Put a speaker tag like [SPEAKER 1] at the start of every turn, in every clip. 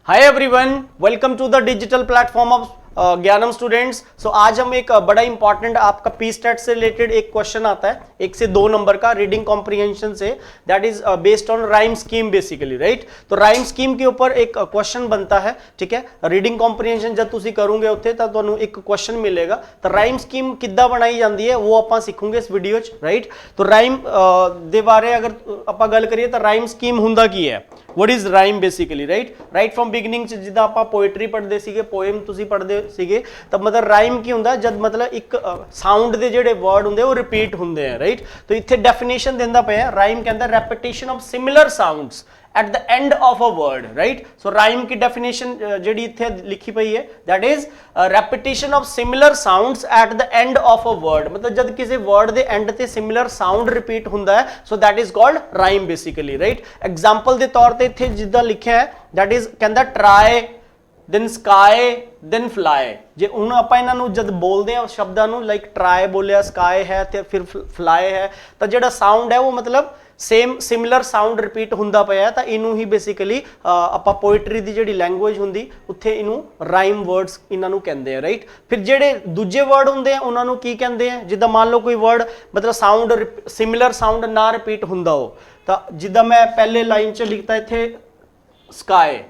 [SPEAKER 1] Hi everyone, welcome to the digital platform of Gyanam students. So आज हम एक बड़ा इंपॉर्टेंट आपका पी स्टैट से रिलेटेड एक क्वेश्चन आता है 1 से 2 नंबर का रीडिंग कॉम्प्रिहेंशन से, that is based on rhyme scheme basically, right. तो राइम स्कीम के ऊपर एक क्वेश्चन बनता है, ठीक है। रीडिंग कॉम्प्रिहेंशन जब तुसी करोगे उत्थे ਤਾਂ ਤੁਹਾਨੂੰ एक क्वेश्चन मिलेगा। तो राइम स्कीम किद्दां बनाई जाती है वो ਆਪਾਂ ਸਿੱਖਾਂਗੇ इस वीडियो च, राइट। तो राइम ਦੇ ਬਾਰੇ अगर ਆਪਾਂ ਗੱਲ करिए तो राइम स्कीम ਹੁੰਦਾ ਕੀ है, what is rhyme basically, right from beginning च जिद्दां ਆਪਾਂ पोएट्री पढ़दे सीगे, पोएम तुसी पढ़दे सीगे, ਤਾਂ मतलब ਰਾਈਮ ਕੀ ਹੁੰਦਾ ਜਦ मतलब ਇੱਕ ਸਾਊਂਡ ਦੇ ਜਿਹੜੇ ਵਰਡ ਹੁੰਦੇ ਉਹ ਰਿਪੀਟ ਹੁੰਦੇ ਆ, ਰਾਈਟ। तो ਇੱਥੇ ਡੈਫੀਨੇਸ਼ਨ ਦਿੰਦਾ ਪਿਆ, ਰਾਈਮ ਕਹਿੰਦਾ repetition of similar sounds at the end of a word, right। so rhyme की definition ਜਿਹੜੀ ਇੱਥੇ ਲਿਖੀ ਪਈ ਹੈ, that is repetition of similar sounds at the end of a word, मतलब ਜਦ ਕਿਸੇ word ਦੇ end ਤੇ similar sound repeat ਹੁੰਦਾ ਹੈ, so that is called rhyme basically, right। example ਦੇ ਤੌਰ ਤੇ ਇੱਥੇ ਜਿੱਦਾਂ ਲਿਖਿਆ ਹੈ, that is ਕਹਿੰਦਾ try then sky then fly। ਜੇ ਹੁਣ ਆਪਾਂ ਇਹਨਾਂ ਨੂੰ ਜਦ ਬੋਲਦੇ ਆ ਸ਼ਬਦਾਂ ਨੂੰ, ਲਾਈਕ ਟਰਾਈ ਬੋਲਿਆ, ਸਕਾਈ ਹੈ ਤੇ ਫਿਰ ਫਲਾਈ ਹੈ, ਤਾਂ ਜਿਹੜਾ ਸਾਊਂਡ ਹੈ ਉਹ ਮਤਲਬ ਸੇਮ ਸਿਮਿਲਰ ਸਾਊਂਡ ਰਿਪੀਟ ਹੁੰਦਾ ਪਿਆ, ਤਾਂ ਇਹਨੂੰ ਹੀ ਬੇਸਿਕਲੀ ਆਪਾਂ ਪੋਇਟਰੀ ਦੀ ਜਿਹੜੀ ਲੈਂਗੁਏਜ ਹੁੰਦੀ ਉੱਥੇ ਇਹਨੂੰ ਰਾਈਮ ਵਰਡਸ ਇਹਨਾਂ ਨੂੰ ਕਹਿੰਦੇ ਆ, ਰਾਈਟ। ਫਿਰ ਜਿਹੜੇ ਦੂਜੇ ਵਰਡ ਹੁੰਦੇ ਆ ਉਹਨਾਂ ਨੂੰ ਕੀ ਕਹਿੰਦੇ ਆ, ਜਿੱਦਾਂ ਮੰਨ ਲਓ ਕੋਈ ਵਰਡ ਮਤਲਬ ਸਾਊਂਡ ਸਿਮਿਲਰ ਸਾਊਂਡ ਨਾ ਰਿਪੀਟ ਹੁੰਦਾ ਹੋ, ਤਾਂ ਜਿੱਦਾਂ ਮੈਂ ਪਹਿਲੇ ਲਾਈਨ 'ਚ ਲਿਖਤਾ ਇੱਥੇ ਸਕਾਈ,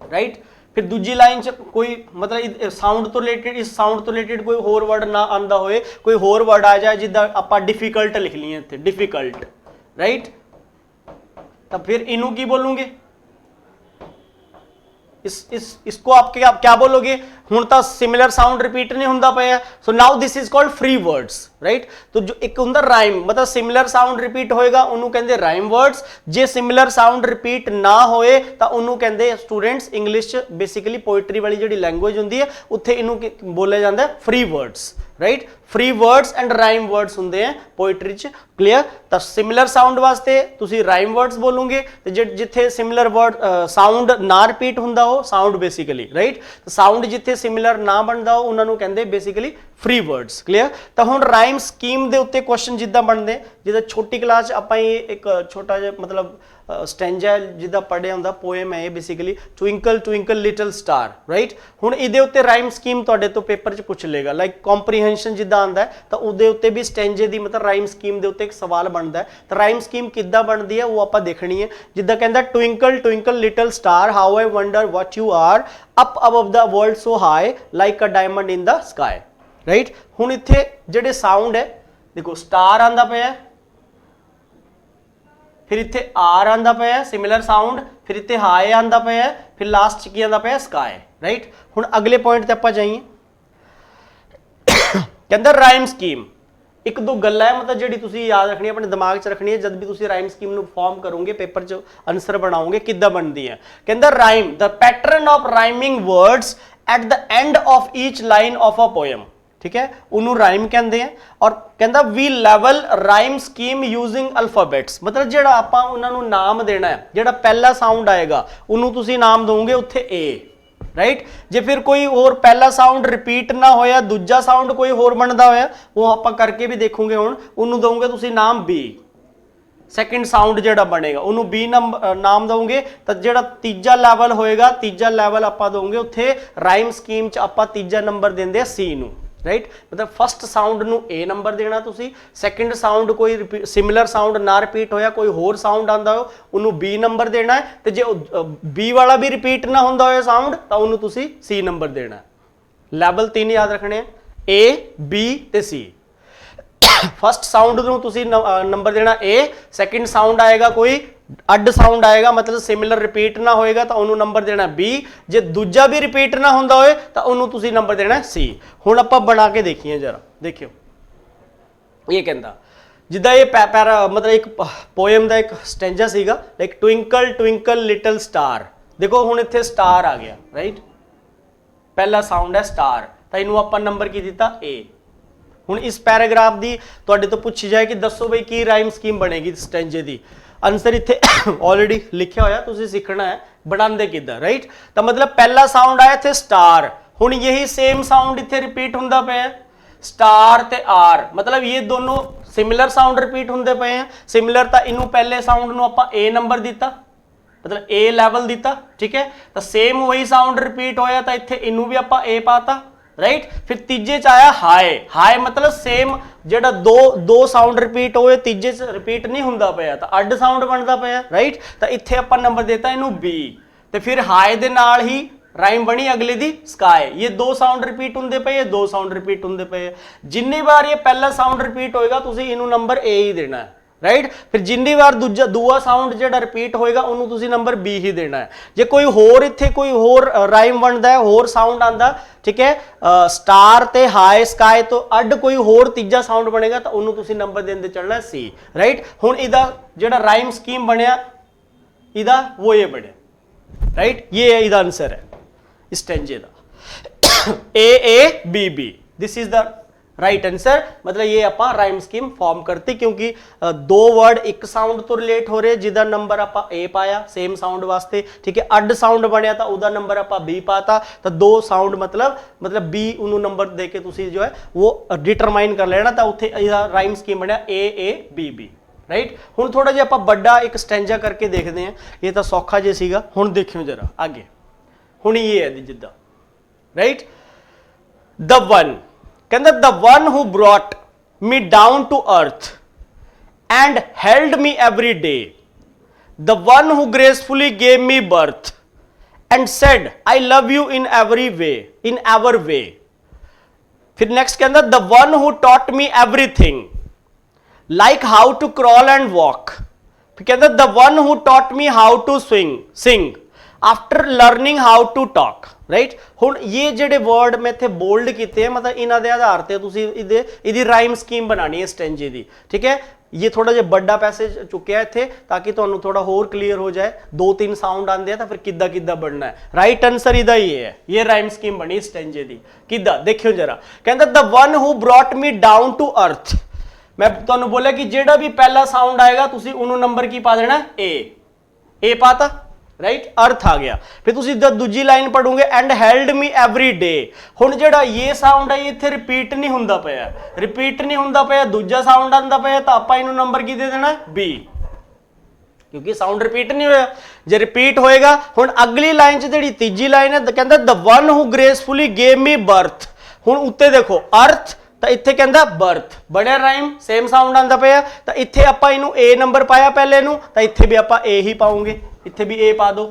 [SPEAKER 1] राइट। फिर दूजी लाइन च कोई मतलब साउंड तो रिलेटेड, इस साउंड तो रिलेटेड कोई होर वर्ड ना आंदा होए, कोई होर वर्ड आ जाए जिद्दां आपां डिफिकल्ट लिख लिए इत्थे, डिफिकल्ट, राइट। तो फिर इनू की बोलूंगे, इसको आप क्या बोलोगे, हुण तां सिमिलर साउंड रिपीट नहीं हुंदा पिया, so now this is called free words, right. तो जो एक हुंदा राइम, मतलब सिमिलर साउंड रिपीट होएगा उन्होंने कहंदे राइम वर्ड्स, जे सिमिलर साउंड रिपीट ना होए तां उन्होंने कहंदे स्टूडेंट्स इंग्लिश च बेसिकली पोइट्री वाली जिहड़ी लैंग्वेज हुंदी है उत्थे इनू बोलिया जांदा है free words, right. Free words and rhyme words होंदे हैं पोइट्री च, क्लियर। तो सिमिलर साउंड वास्ते तुसी राइम वर्ड्स बोलोगे, तो जिथे सिमिलर वर्ड साउंड ना रिपीट हुंदा हो साउंड बेसिकली, राइट। तो साउंड जिथे सिमिलर ना बनदा हो उन्हां नूं कहंदे बेसिकली फ्री वर्ड्स, क्लियर। तो हुण राइम स्कीम दे उत्ते क्वेश्चन जिद्दां बनदे, जिद्दां छोटी क्लास आपां एक छोटा जिहा मतलब स्टैंजा जिद्दां पढ़िया हुंदा, पोएम है basically, twinkle twinkle little star, right. हुण इहदे उत्ते राइम स्कीम तुहाडे तो पेपर च पुछ लेगा, लाइक कॉम्प्रीहेंशन जिद्दां आंदा है तो उहदे उत्ते भी स्टैंजे दी मतलब राइम स्कीम दे उत्ते एक सवाल बनदा है। तो राइम स्कीम किद्दां बनदी है वो आपां देखणी है। जिद्दां कहंदा twinkle twinkle little star how I wonder what you are up above the world so high like a diamond in the sky, right. हुण इत्थे जिहड़े साउंड है देखो, स्टार आंदा पिया, फिर इत्थे आर आंदा पिया सिमिलर साउंड, फिर इत्थे हाई आंदा पिया, फिर लास्ट की आंदा पिया स्काई, राइट। हुण अगले पॉइंट ते आपां जाइए, कहंदा राइम स्कीम एक दो गल्लां है मतलब जिहड़ी तुसीं याद रखनी है, अपने दिमाग च रखनी है, जब भी तुसीं राइम स्कीम नूं फॉर्म करोगे पेपर च आंसर बनाओगे किद्दां बनदी है। कहंदा rhyme the pattern of rhyming words at the end of each line of a poem, ठीक है, उन्होंने राइम कहते हैं। और कहता वी लेवल राइम स्कीम यूजिंग अल्फाबेट्स, मतलब जो आप उन्होंने नाम देना है, जो पहला साउंड आएगा उन्होंने तुसी नाम दोगे उत्थे ए, राइट। जे फिर कोई और पहला साउंड रिपीट ना होया, दूजा साउंड कोई होर बनता होया, वो आप करके भी देखोगे, हुण उन्होंने दोगे तुसी नाम बी, सैकेंड साउंड जो बनेगा उन्होंने बी नाम दोगे, तो जो तीजा लैवल होएगा, तीजा लैवल आप दोगे उत्थे राइम स्कीम च आप तीजा नंबर देंगे सी नूं, राइट। मतलब फस्ट साउंड नूं ए नंबर देना तुसी, सैकेंड साउंड कोई सिमिलर साउंड ना रिपीट होया, कोई होर साउंड आंदा हो उन्होंने बी नंबर देना है, तो जे बी वाला भी रिपीट ना होंदा होया साउंड तो उन्होंने तुसी सी नंबर देना है। लैवल 3 याद रखने, ए बी ते सी। फस्ट साउंड नूं तुसी नंबर देना ए, सैकेंड साउंड आएगा कोई अड साउंड आएगा मतलब सिमिलर रिपीट ना होएगा तो उन्होंने नंबर देना बी, जे दूजा भी रिपीट ना होंदा होए तो उन्होंने तुसी नंबर देना सी। हुण आपां बना के देखिए जरा, देखियो ये कहंदा जिद्दां ये पैरा मतलब एक पोएम दा एक स्टैंजा सीगा, like twinkle twinkle little star, देखो हुण इत्थे स्टार आ गया, राइट। पहला साउंड है स्टार, तो इनू आपां नंबर की दिता ए। हुण इस पैराग्राफ दी तुहाडे तो पूछी जाए कि दसो बई की राइम स्कीम बनेगी स्टैंजे दी, आंसर इत्थे ऑलरेडी लिखिया होया, तुसीं सीखना है बनांदे किद्दां, राइट। तो मतलब पहला साउंड आया इत्थे स्टार, हुण यही सेम साउंड इत्थे रिपीट हुंदा पिया स्टार ते आर, मतलब ये दोनों सिमिलर साउंड रिपीट होंदे पे हैं। सिमिलर तो इनू पहले साउंड नू आपां ए नंबर दिता, मतलब ए लैवल दिता, ठीक है। तो सेम वही साउंड रिपीट होया तो इत्थे इनू भी आपां ए पाता, राइट। फिर तीजे च आया हाई, हाई मतलब सेम जेड़ा दो साउंड रिपीट होए तीजे च रिपीट नहीं हुंदा पिया तो अड साउंड बनता पिया, राइट। तो इत्थे आपां नंबर देता इनू बी। तो फिर हाई दे नाल ही राइम बनी अगले दी स्काई, ये दो साउंड रिपीट होंदे पे, ये दो साउंड रिपीट होंदे पे। जिन्नी बार ये पहला साउंड रिपीट होएगा तुसी इनू नंबर ए ही देना है, राइट। फिर जिन्नी बार दूआ साउंड जेड़ा रिपीट होएगा उन्होंने तुसी नंबर बी ही देना है। जे कोई होर इत्थे कोई होर राइम बनता है, होर साउंड आंदा, ठीक है, स्टार ते हाई स्काई तो अड कोई होर तीजा साउंड बनेगा तो उन्होंने तुसी नंबर देंदे चलना सी, राइट। हुण इदा जेड़ा राइम स्कीम बनया इदा वो ये बने, राइट। ये इदा आंसर है स्टेंजे दा A B B, this is the right answer. मतलब ये आपां राइम स्कीम फॉर्म करती क्योंकि दो वर्ड एक साउंड तो रिलेट हो रहे जिदा नंबर आपां ए पाया सेम साउंड वास्ते, ठीक है। अड साउंड बनया तो उदा नंबर आपां बी पाता, तो दो साउंड मतलब बी उन्होंने नंबर देके तुसी जो है वो डिटरमाइन कर लेना, तो उत्थे राइम स्कीम बनया ए बी बी, राइट। हुण थोड़ा जिहा आपां बड़ा एक स्टैंजा करके देखते हैं, ये तो सौखा जे सीगा। हुण देखियो जरा आगे, हुण ये है जिद्दां, राइट। द वन कहंदा the one who brought me down to earth and held me every day, the one who gracefully gave me birth and said I love you in every way, in ever way. फिर next कहंदा the one who taught me everything like how to crawl and walk. फिर कहंदा the one who taught me how to sing after learning how to talk, right. हुण ये जेडे word मैं इत्थे bold कीते हैं मतलब इन्हां दे आधार ते तुसीं इहदी राइम स्कीम बनानी है स्टेंजे दी, ठीक है। ये थोड़ा जिहा बड़ा पैसेज चुक्या इत्थे ताकि तुहानूं थोड़ा होर क्लीयर हो जाए। दो तीन साउंड आंदे हैं तो फिर किद्दां किद्दां बनना है। राइट आंसर इहदा ही है, ये राइम स्कीम बनी स्टेंजे दी। किद्दां देखियो जरा, कहंदा the one who brought me down to earth. मैं तुहानूं बोलिया कि जेड़ा भी पहला साउंड आएगा तुसीं उन्होंने नंबर की पा देना ए पाता, राइट। अर्थ आ गया। फिर तुसीं दूजी लाइन पढ़ोगे and held me every day. हुण जेड़ा ये साउंड है इत्थे रिपीट नहीं हुंदा पिया, रिपीट नहीं हुंदा पिया, दूजा साउंड आंदा पिया तो आपां इहनूं नंबर की दे देना बी, क्योंकि साउंड रिपीट नहीं होया। जे रिपीट होएगा हुण अगली लाइन च जेड़ी तीजी लाइन है कहंदा the one who gracefully gave me birth. हुण उत्ते देखो अर्थ तो इत्थे कहंदा बर्थ, बड़ा राइम सेम साउंड आंदा पिया तो इत्थे आपां इहनूं ए नंबर पाया पहले नूं तो इत्थे भी आपां ए ही पाओगे, इत्थे भी ए पा दो,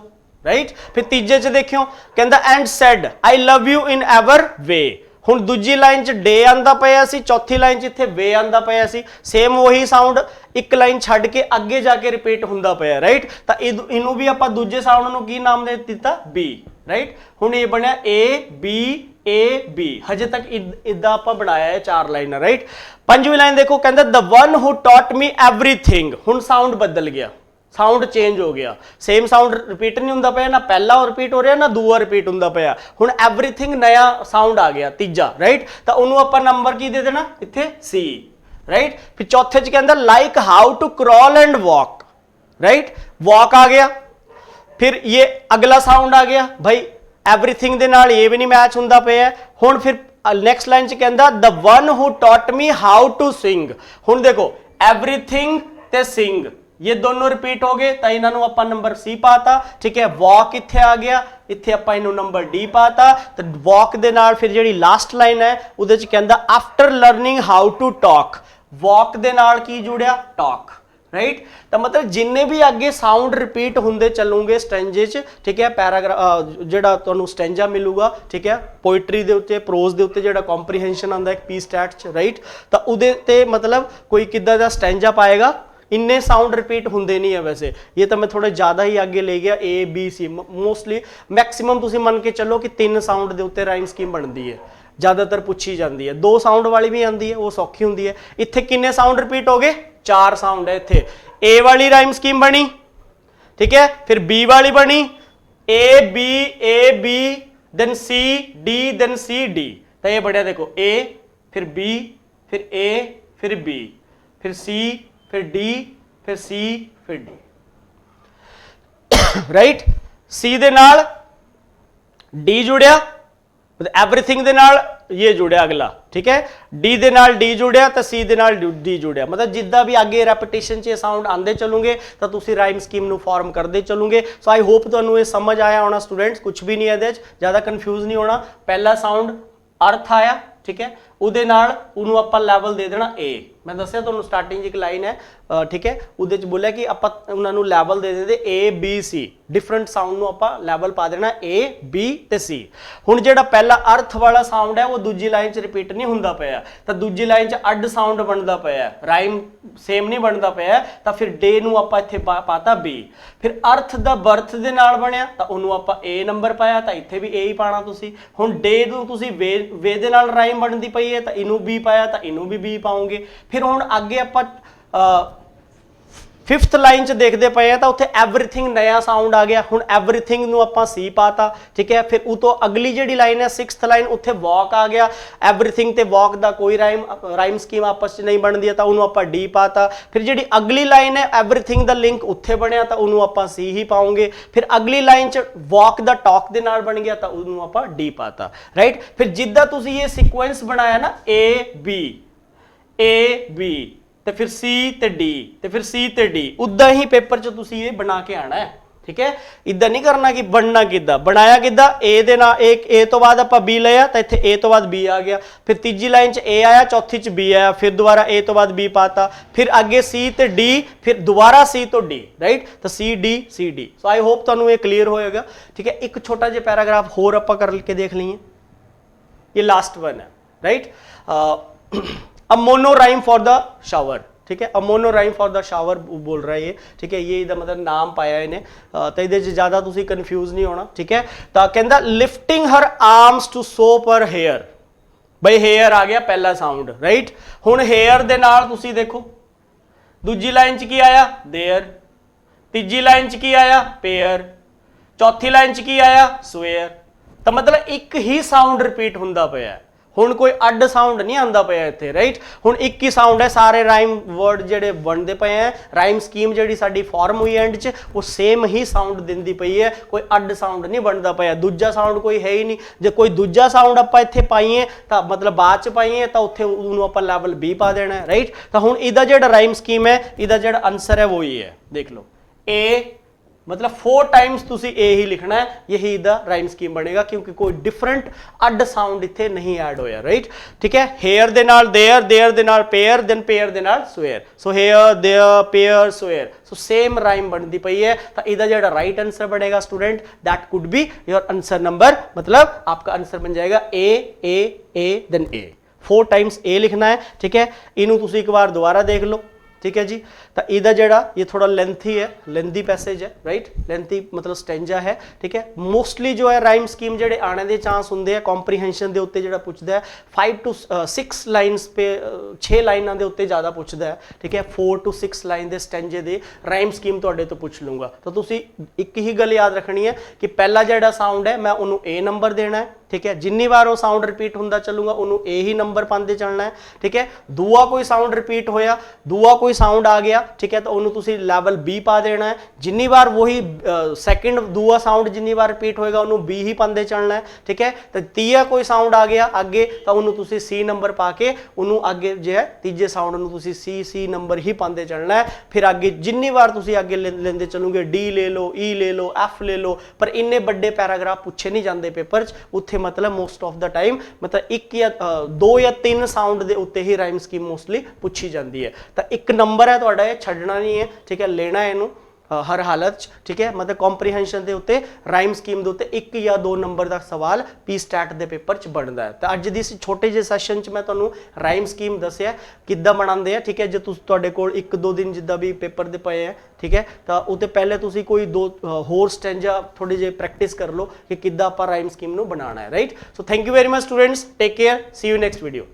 [SPEAKER 1] राइट। फिर तीजे च देखियो कहंदा and said I love you in ever way. हुण दूजी लाइन च डे आंदा पिया सी, चौथी लाइन च इत्थे वे आंदा पिया सी, सेम वही साउंड एक लाइन छड्ड के अगे जाके रिपीट हुंदा पिया, राइट। तो इनू भी आपां दूजे साउंड नूं की नाम दे दित्ता बी, राइट। हुण ये बनया ए बी, हजे तक इदा आपां बनाया है चार लाइन, राइट। पंजवीं लाइन देखो कहंदा the one who taught me everything. हुण साउंड बदल गया, साउंड चेंज हो गया, सेम साउंड रिपीट नहीं हुंदा पिया, ना पहला रिपीट हो रहा ना दूआ रिपीट हुंदा पिया। हुण एवरीथिंग नया साउंड आ गया तीजा, राइट। तो उन्होंने आपां नंबर की दे देना इत्थे सी, राइट। फिर चौथे च कहंदा like how to crawl and walk, right. Walk आ गया। फिर ये अगला साउंड आ गया भाई एवरीथिंग दे नाल ये भी नहीं मैच हुंदा पिया। हुण फिर नेक्स्ट लाइन च कहंदा the one who taught me how to sing. हुण देखो एवरीथिंग ते सिंग ये दोनों रिपीट हो गए तो इन्होंने आपां नंबर सी पाता, ठीक है। वॉक इत्थे आ गया, इत्थे आपां इन्हूं नंबर डी पाता। तो वॉक दे नाल फिर जिहड़ी लास्ट लाइन है उहदे च कहंदा after learning how to talk. Walk दे नाल की जुड़िया टॉक, राइट। तो मतलब जिन्ने भी आगे साउंड रिपीट होंदे चलोगे स्टेंजे च, ठीक है। पैराग्राफ जिहड़ा तुहानूं स्टेंजा मिलूगा, ठीक है, पोइट्री दे उत्ते प्रोज दे उत्ते जिहड़ा कॉम्प्रीहेंशन आंदा एक पी स्टैट च, राइट। तो उहदे ते मतलब कोई किद्दां दा स्टेंजा पाएगा, इन्ने साउंड रिपीट होंदे नहीं है। वैसे ये तो मैं थोड़ा ज़्यादा ही आगे ले गया, A B C mostly maximum तुसीं मन के चलो कि 3 साउंड दे उत्ते राइम स्कीम बनती है, ज़्यादातर पूछी जाती है। 2 साउंड वाली भी आती है, वो सौखी होंदी है। इत्थे किन्ने साउंड रिपीट हो गए, 4 साउंड है। इत्थे ए वाली राइम स्कीम बनी, ठीक है। फिर बी वाली बनी, A B then C D then C D. तो ये बढ़िया देखो ए फिर बी फिर ए फिर बी फिर सी फिर डी फिर सी फिर डी, राइट। सी दे नाल डी जुड़िया एवरीथिंग दे नाल ये जुड़िया अगला, ठीक है, डी दे नाल डी जुड़िया तो सी दे नाल डी जुड़िया, मतलब जिद्दां भी आगे रैपिटेशन च साउंड आंदे चलोगे तो तुसी राइम स्कीम नू फॉर्म करते चलोगे। सो आई होप तुहानू ये समझ आया होना स्टूडेंट्स, कुछ भी नहीं है ज़्यादा कन्फ्यूज नहीं होना। पहला साउंड अर्थ आया, ठीक है, ਉਹਦੇ ਨਾਲ ਉਹਨੂੰ ਆਪਾਂ ਲੈਵਲ ਦੇ ਦੇਣਾ A। मैं दसिया ਤੁਹਾਨੂੰ स्टार्टिंग एक लाइन है, ठीक है, ਉਹਦੇ ਚ ਬੋਲਿਆ ਕਿ ਆਪਾਂ ਉਹਨਾਂ ਨੂੰ ਲੈਵਲ ਦੇ ਦਿੰਦੇ A B C, different sound ਨੂੰ ਆਪਾਂ ਲੈਵਲ ਪਾ ਦੇਣਾ A B ਤੇ C। ਹੁਣ ਜਿਹੜਾ ਪਹਿਲਾ ਅਰਥ ਵਾਲਾ ਸਾਊਂਡ ਹੈ ਉਹ ਦੂਜੀ ਲਾਈਨ ਚ ਰਿਪੀਟ ਨਹੀਂ ਹੁੰਦਾ ਪਿਆ, ਤਾਂ ਦੂਜੀ ਲਾਈਨ ਚ ਅੱਡ ਸਾਊਂਡ ਬਣਦਾ ਪਿਆ, ਰਾਈਮ ਸੇਮ ਨਹੀਂ ਬਣਦਾ ਪਿਆ, ਤਾਂ ਫਿਰ ਡੇ ਨੂੰ ਆਪਾਂ ਇੱਥੇ ਪਾਤਾ B। ਫਿਰ ਅਰਥ ਦਾ ਬਰਥ ਦੇ ਨਾਲ ਬਣਿਆ ਤਾਂ ਉਹਨੂੰ ਆਪਾਂ A ਨੰਬਰ ਪਾਇਆ, ਤਾਂ ਇੱਥੇ ਵੀ A ਹੀ ਪਾਣਾ ਤੁਸੀਂ। ਹੁਣ ਡੇ ਨੂੰ ਤੁਸੀਂ ਵੇ ਦੇ ਨਾਲ ਰਾਈਮ ਬਣਦੀ ਪਈ ਹੈ ਤਾਂ ਇਹਨੂੰ B ਪਾਇਆ, ਤਾਂ ਇਹਨੂੰ ਵੀ B ਪਾਉਂਗੇ। फिर हुण अगे आपां फिफ्थ लाइन च देखते पे हैं तो उत्थे एवरीथिंग नया साउंड आ गया। हुण एवरीथिंग नूं आपां सी पाता, ठीक है। फिर उतो अगली जिहड़ी लाइन है सिक्स्थ लाइन, उत्थे वॉक आ गया। एवरीथिंग ते वॉक दा कोई राइम स्कीम आपस च नहीं बनदी है, तो उन्होंने आपां डी पाता। फिर जिहड़ी अगली लाइन है एवरीथिंग दा लिंक उत्थे बनिया, तो उन्होंने आपां सी ही पाओगे। फिर अगली लाइन च वॉक दा टॉक दे नाल बन गया, तो उन्होंने आपां डी पाता, राइट। फिर जिद्दां तुसीं ये सीक्वेंस बनाया ना ए बी ते फिर सी ते डी ते फिर सी ते डी, उदा ही पेपर च तुसीं ये बना के आना है, ठीक है। इदा नहीं करना कि बनना किदा बनाया किदा, ए दे नाल एक ए तो बाद आपां बी लिया तो इत्थे ए तो बाद बी आ गया। फिर तीजी लाइन च ए आया, चौथी च बी आया, फिर दोबारा ए तो बाद बी पाता, फिर आगे सी ते डी, फिर दोबारा सी तो डी, राइट। तो C D. So I hope तुहानूं ये क्लीयर होएगा, ठीक है। एक छोटा जिहा पैराग्राफ होर आपां करके देख लईए, ये लास्ट वन है, right. A mono rhyme for the shower, ठीक है। अ mono rhyme for the shower बोल रहा है ये, ठीक है। ये इहदा मतलब नाम पाया इन्हें, तो इहदे च ज़्यादा तुसीं कन्फ्यूज नहीं होना, ठीक है। तो कहंदा lifting her arms to soap her hair, बई हेयर आ गया पहला साउंड, राइट। हुण हेयर दे नाल तुसीं देखो दूजी लाइन च की आया देयर, तीजी लाइन च की आया पेयर, चौथी लाइन च की आया स्वेयर। तो मतलब एक ही साउंड रिपीट हुंदा पिया है, हुण कोई अड साउंड नहीं आंदा पिया इत्थे, राइट। हुण एक ही साउंड है, सारे राइम वर्ड जिहड़े बनते पे हैं, राइम स्कीम जिहड़ी साडी फॉर्म हुई एंड च वो सेम ही साउंड दिंदी पई है, कोई अड साउंड नहीं बनता पिया, दूजा साउंड कोई है ही नहीं। जे कोई दूजा साउंड आपां इत्थे पाईए तां मतलब बाद च पाईए तां उत्थे उहनूं आपां लैवल बी पा देना है, राइट। तां हुण इहदा जिहड़ा राइम स्कीम है, इहदा जिहड़ा आंसर है वो ही है, देख लो ए मतलब 4 टाइम्स तुसी ए ही लिखना है, यही द राइम स्कीम बनेगा, क्योंकि कोई डिफरेंट अड साउंड इत्थे नहीं ऐड होया, राइट, ठीक है। हेयर दे नाल देयर, देयर दे नाल पेयर, देन पेयर दे नाल square. So hair there pair square, so same rhyme बनती पई है। तो इहदा जिहड़ा राइट आंसर बनेगा student, that could be your answer number, मतलब आपका आंसर बन जाएगा ए देन ए। 4 टाइम्स ए लिखना है, ठीक है। इनू तुसी एक बार दोबारा देख लो, ठीक है जी। तो इहदा जिहड़ा ये थोड़ा लेंथी है, लेंथी पैसेज है, राइट, लेंथी मतलब स्टेंजा है, ठीक है। मोस्टली जो है राइम स्कीम जिहड़े आने दे चांस हुंदे आ कॉम्प्रीहेंशन दे उत्ते जिहड़ा पुछदा है 5 to 6 लाइन्स पे 6 लाइनां दे उत्ते ज़्यादा पुछदा है, ठीक है। 4 to 6 लाइन दे स्टेंजे दे राइम स्कीम तुहाडे तो पुछ लूँगा। तो तुसी एक ही गल याद रखनी है कि पहला जिहड़ा साउंड है मैं उन्होंने ए नंबर देना है, ठीक है। जिन्नी बार वो साउंड रिपीट हुंदा चलूंगा उन्होंने ए ही नंबर पाते चलना है, ठीक है। दूआ कोई साउंड रिपीट होया, दूआ कोई साउंड आ गया, ठीक है, तो उन्होंने तुसी लेवल बी पा देना है। जिन्नी बार वही सेकंड दूआ साउंड जिन्नी बार रिपीट होएगा उन्होंने बी ही पाते चलना है, ठीक है। तो तीया कोई साउंड आ गया आगे तो उन्होंने तुसी सी नंबर पा के उन्होंने आगे जो है तीजे साउंड उन्होंने तुसी सी नंबर ही पाते चलना है। फिर आगे जिन्नी बार तुसी आगे लेंदे चलोगे डी ले लो, ई ले लो, एफ ले लो, पर इन्ने बड़े पैराग्राफ पूछे नहीं जाते पेपर च, उत्थे मतलब मोस्ट ऑफ द टाइम मतलब 1 या 2 या 3 साउंड दे उत्ते ही राइम स्कीम मोस्टली पूछी जाती है। तो एक नंबर है तुहाडा, ये छड्डना नहीं है, ठीक है, लेना है इनू हर हालत च, ठीक है। मतलब कॉम्प्रीहेंशन दे उत्ते राइम स्कीम दे उत्ते 1 या 2 नंबर का सवाल पी स्टैट दे पेपर च बनता है। तो अज दी इस छोटे जे सैशन च मैं तुहानू राइम स्कीम दस्सिया किद्दां बनांदे आ, ठीक है। जो तुहाडे कोल 1-2 दिन जिद्दां भी पेपर दे पए हैं, ठीक है, तो उत्ते पहले तुसी कोई 2 होर स्टैंजा थोड़ी जी प्रैक्टिस कर लो कि किद्दां आपां राइम स्कीम नू बनाना है, right. So thank you very much students, take care, see you next video.